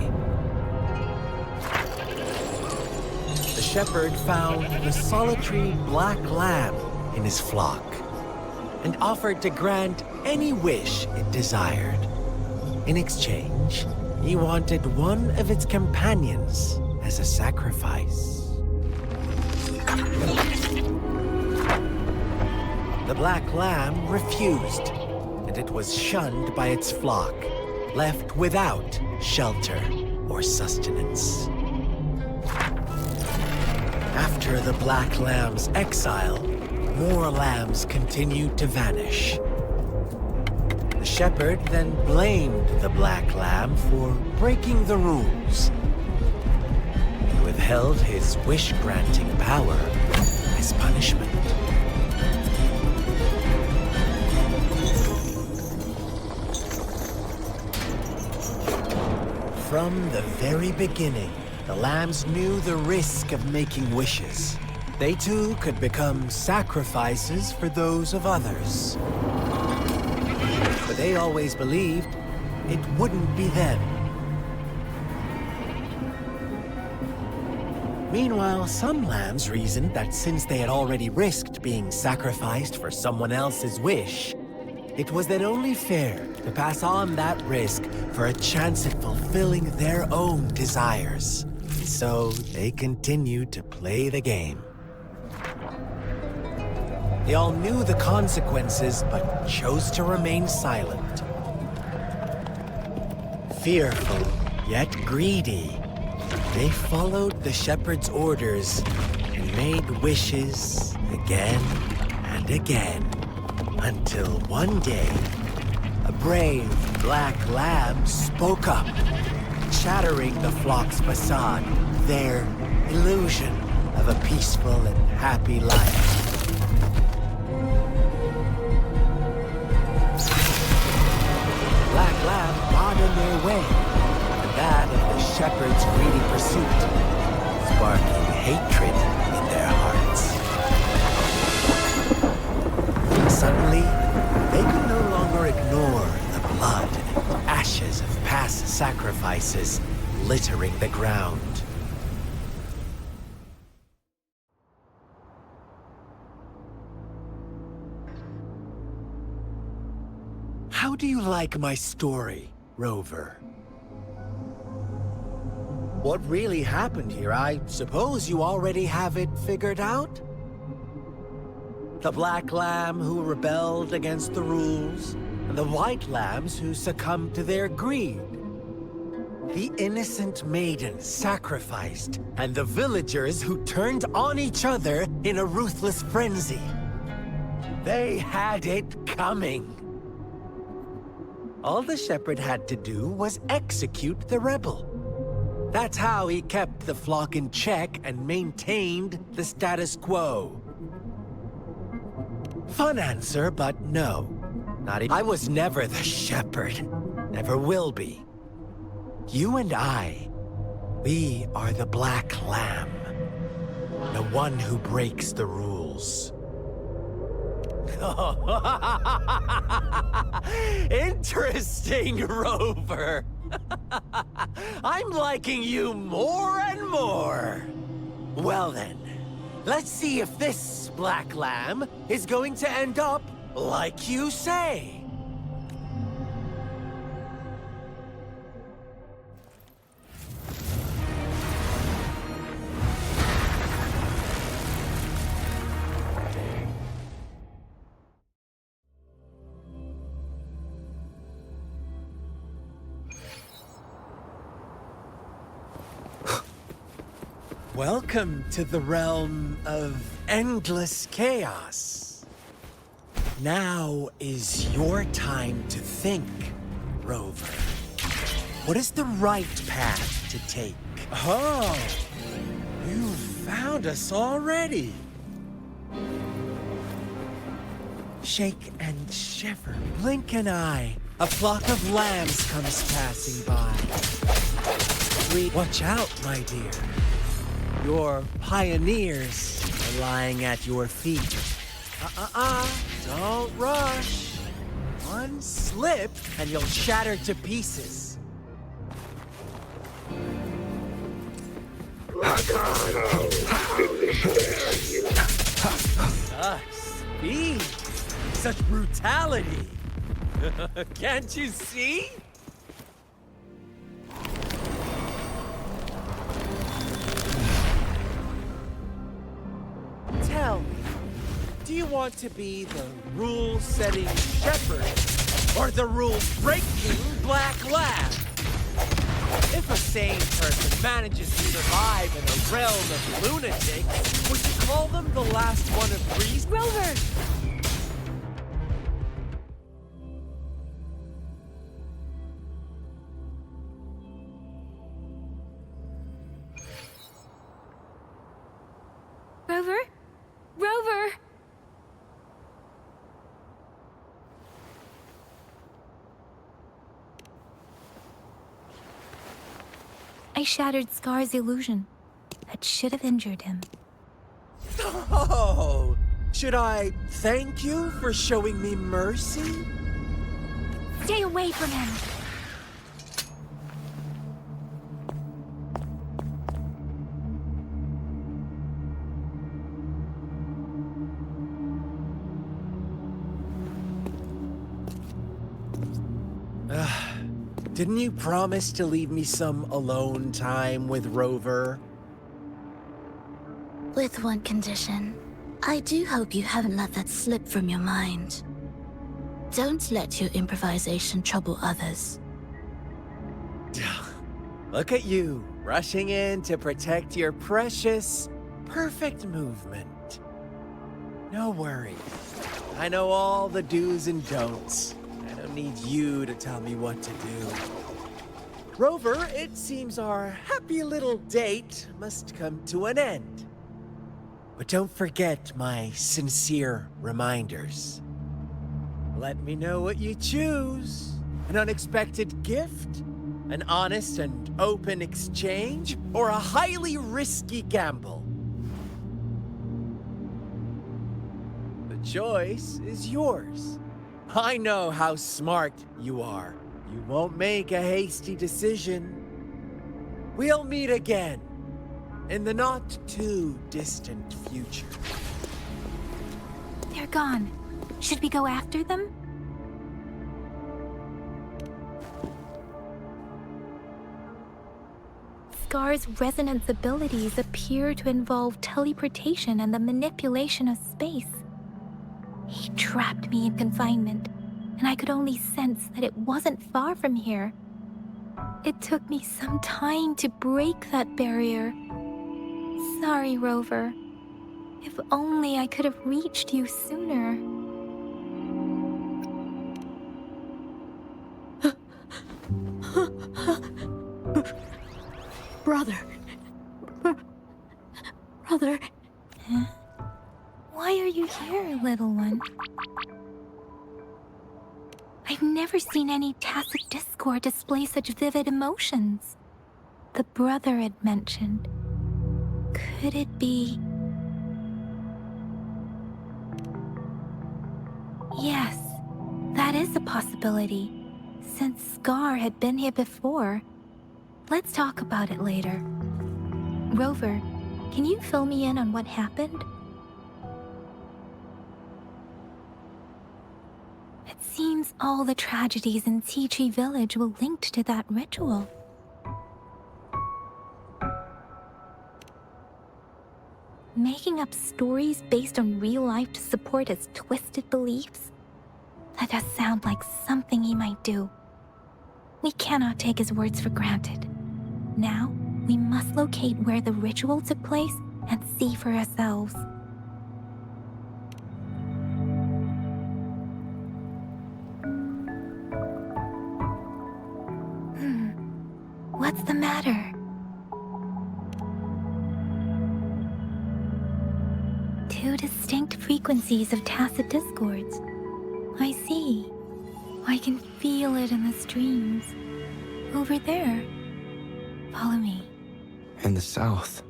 The shepherd found the solitary black lamb in his flock and offered to grant any wish it desired. In exchange, he wanted one of its companions as a sacrifice. The black lamb refused and it was shunned by its flock, left without shelter or sustenance. After the black lamb's exile, more lambs continued to vanish. The shepherd then blamed the black lamb for breaking the rules. He withheld his wish-granting power as punishment. From the very beginning, the lambs knew the risk of making wishes. They too could become sacrifices for those of others. But they always believed it wouldn't be them. Meanwhile, some lambs reasoned that since they had already risked being sacrificed for someone else's wish, it was then only fair to pass on that risk for a chance at fulfilling their own desires. So they continued to play the game. They all knew the consequences, but chose to remain silent. Fearful, yet greedy, they followed the shepherd's orders and made wishes again and again, until one day, a brave black lamb spoke up, shattering the flock's facade, their illusion of a peaceful and happy life. Black lamb got in their way, and that of the shepherd's greedy pursuit, sparking hatred in their hearts. Suddenly, they could no longer ignore the blood and ashes of past sacrifices littering the ground. How do you like my story, Rover? What really happened here? I suppose you already have it figured out? The black lamb who rebelled against the rules, and the white lambs who succumbed to their greed. The innocent maiden sacrificed, and the villagers who turned on each other in a ruthless frenzy. They had it coming. All the shepherd had to do was execute the rebel. That's how he kept the flock in check and maintained the status quo. Fun answer, but no. I was never the shepherd. Never will be. You and I, we are the black lamb. The one who breaks the rules. Interesting, Rover. I'm liking you more and more. Well then, let's see if this black lamb is going to end up like you say. Welcome to the realm of endless chaos. Now is your time to think, Rover. What is the right path to take? Oh, you found us already. Shake and shiver, blink an eye. A flock of lambs comes passing by. Watch out, my dear. Your pioneers are lying at your feet. Don't rush. One slip and you'll shatter to pieces. Speed. Such brutality. Can't you see? Tell me, do you want to be the rule-setting shepherd or the rule-breaking Black Lab. If a sane person manages to survive in a realm of lunatics, would you call them the last one of breeze? Rover! Rover? Rover! I shattered Scar's illusion. That should have injured him. Oh, should I thank you for showing me mercy? Stay away from him! Didn't you promise to leave me some alone time with Rover? With one condition. I do hope you haven't let that slip from your mind. Don't let your improvisation trouble others. Look at you, rushing in to protect your precious, perfect movement. No worries. I know all the do's and don'ts. I don't need you to tell me what to do. Rover, it seems our happy little date must come to an end. But don't forget my sincere reminders. Let me know what you choose. An unexpected gift? An honest and open exchange? Or a highly risky gamble? The choice is yours. I know how smart you are. You won't make a hasty decision. We'll meet again in the not-too-distant future. They're gone. Should we go after them? Scar's resonance abilities appear to involve teleportation and the manipulation of space. He trapped me in confinement, and I could only sense that it wasn't far from here. It took me some time to break that barrier. Sorry, Rover. If only I could have reached you sooner. Brother. Brother. Huh? Why are you here, little one? I've never seen any tacit discord display such vivid emotions. The brother had mentioned. Could it be... Yes, that is a possibility. Since Scar had been here before. Let's talk about it later. Rover, can you fill me in on what happened? It seems all the tragedies in Tea Tree Village were linked to that ritual. Making up stories based on real life to support his twisted beliefs? That does sound like something he might do. We cannot take his words for granted. Now, we must locate where the ritual took place and see for ourselves. What's the matter? Two distinct frequencies of tacit discords. I see. I can feel it in the streams. Over there. Follow me. In the south.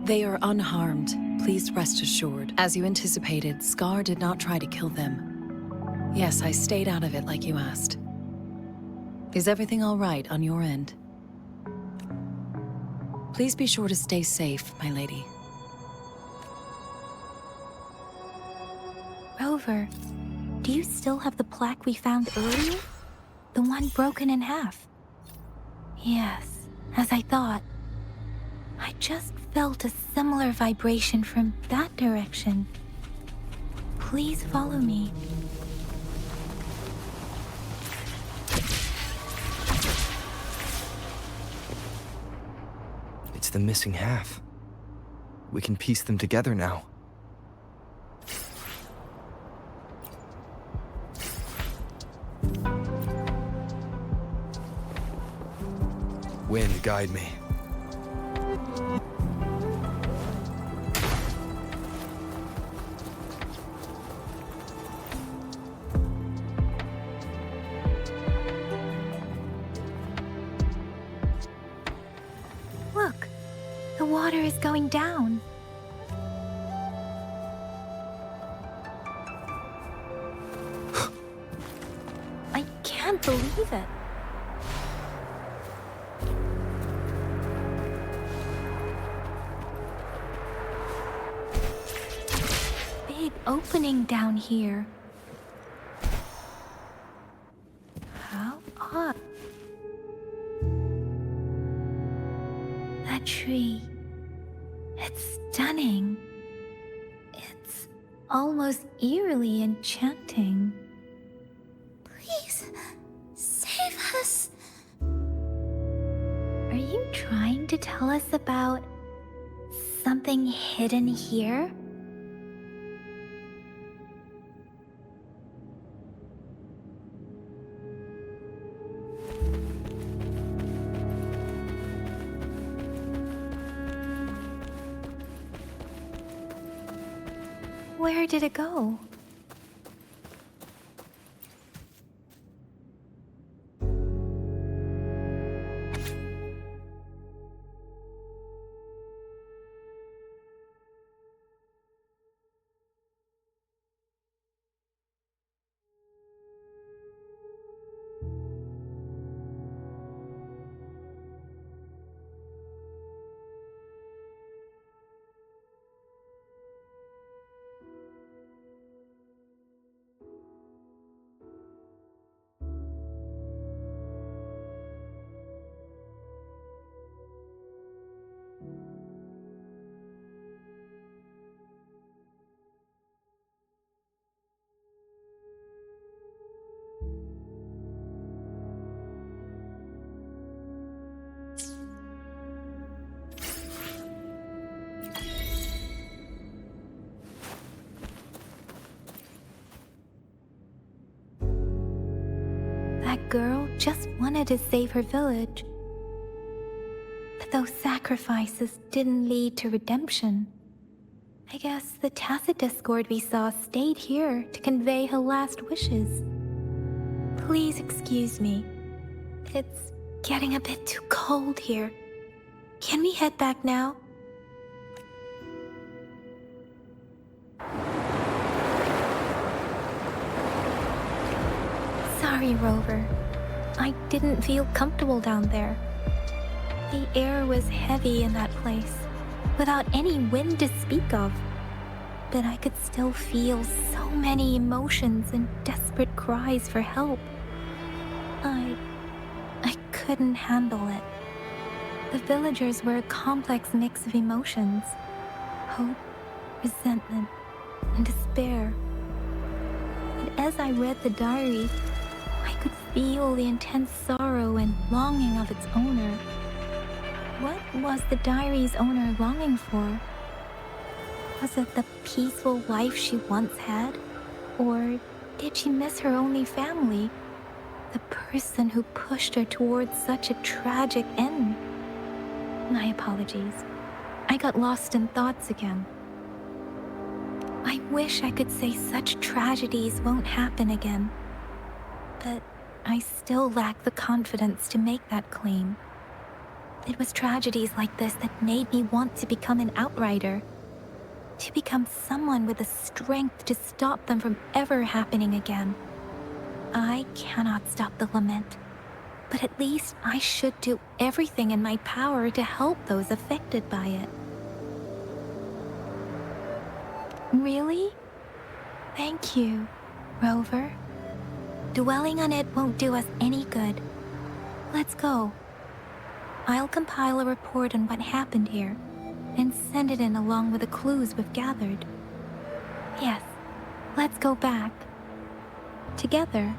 They are unharmed. Please rest assured. As you anticipated, Scar did not try to kill them. Yes, I stayed out of it like you asked. Is everything all right on your end? Please be sure to stay safe, my lady. Rover, do you still have the plaque we found earlier? The one broken in half? Yes, as I thought. I just felt a similar vibration from that direction. Please follow me. It's the missing half. We can piece them together now. Wind, guide me. Look, the water is going down. I can't believe it. Big opening down here. How odd. That tree. It's stunning. It's almost eerily enchanting. Please, save us. Are you trying to tell us about something hidden here? Where did it go? That girl just wanted to save her village. But those sacrifices didn't lead to redemption. I guess the tacit discord we saw stayed here to convey her last wishes. Please excuse me. It's getting a bit too cold here. Can we head back now? Sorry, Rover. I didn't feel comfortable down there. The air was heavy in that place, without any wind to speak of. But I could still feel so many emotions and desperate cries for help. I couldn't handle it. The villagers were a complex mix of emotions: hope, resentment, and despair. And as I read the diary, I could feel the intense sorrow and longing of its owner. What was the diary's owner longing for? Was it the peaceful life she once had? Or did she miss her only family? The person who pushed her towards such a tragic end? My apologies. I got lost in thoughts again. I wish I could say such tragedies won't happen again. But I still lack the confidence to make that claim. It was tragedies like this that made me want to become an outrider. To become someone with the strength to stop them from ever happening again. I cannot stop the lament, but at least I should do everything in my power to help those affected by it. Really? Thank you, Rover. Dwelling on it won't do us any good. Let's go. I'll compile a report on what happened here and send it in along with the clues we've gathered. Yes, let's go back. Together,